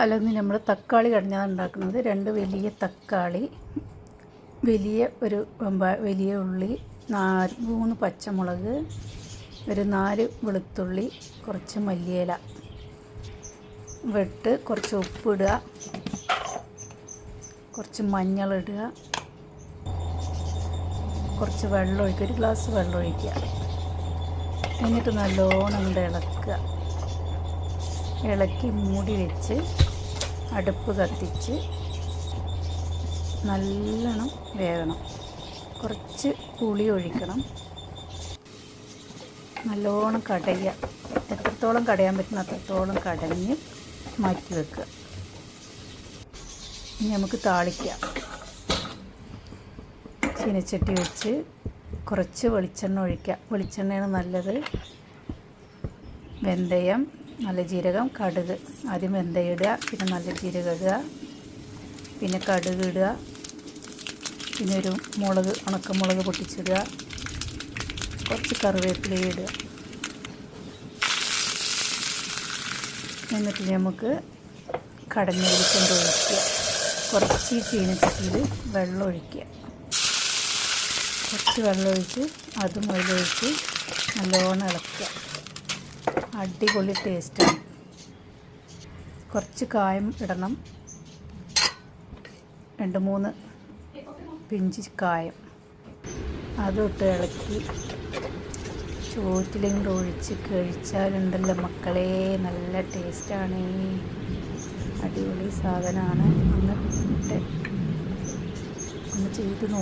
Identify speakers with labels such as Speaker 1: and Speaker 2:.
Speaker 1: അല്ലെങ്കിൽ നമ്മൾ തക്കാളി കടഞ്ഞാണ് ഉണ്ടാക്കുന്നത്. 2 വലിയ തക്കാളി, വലിയ ഉള്ളി, 3 പച്ചമുളക്, ഒരു 4 വെളുത്തുള്ളി, കുറച്ച് മല്ലിയില വെട്ട്, കുറച്ച് ഉപ്പിടുക, കുറച്ച് മഞ്ഞളിടുക, കുറച്ച് വെള്ളം ഒഴിക്കുക, 1 ഗ്ലാസ് വെള്ളം ഒഴിക്കുക. എന്നിട്ട് നല്ലോണം കൊണ്ട് ഇളക്കി മൂടി വെച്ച് അടുപ്പ് കത്തിച്ച് നല്ലോണം വേകണം. കുറച്ച് പുളി ഒഴിക്കണം. നല്ലോണം കടയുക, എത്രത്തോളം കടയാൻ പറ്റുന്ന അത്രത്തോളം കടഞ്ഞ് മാറ്റി വെക്കുക. ഇനി നമുക്ക് താളിക്കാം. ചീനച്ചട്ടി വെച്ച് കുറച്ച് വെളിച്ചെണ്ണ ഒഴിക്കുക. വെളിച്ചെണ്ണയാണ് നല്ലത്. വെന്തയം, നല്ല ജീരകം, കടുക്. ആദ്യം വെന്തയം ഇടുക, പിന്നെ നല്ല ജീരകം ഇടുക, പിന്നെ കടുക് ഇടുക, പിന്നെ ഒരു ഉണക്കമുളക് പൊട്ടിച്ചിടുക, കുറച്ച് കറിവേപ്പില ഇടുക. എന്നിട്ട് നമുക്ക് കടഞ്ഞ വെളിച്ചെണ്ണ ഒഴിക്കുക. കുറച്ച് ചീനച്ചട്ടിയിൽ വെള്ളം ഒഴിക്കുക. കുറച്ച് വെള്ളം ഒഴിച്ച് അതും അതിലൊഴിച്ച് നല്ലോണം ഇളക്കുക. അടിപൊളി ടേസ്റ്റാണ്. കുറച്ച് കായം ഇടണം, 2-3 പിഞ്ച് കായം. അതിട്ട് ഇളക്കി ചോറ്റിലെങ്കിലും ഒഴിച്ച് കഴിച്ചാലുണ്ടല്ലോ മക്കളെ, നല്ല ടേസ്റ്റാണ്. അടിപൊളി സാധനമാണ്. ഒന്ന് ചെയ്ത് നോക്കുക.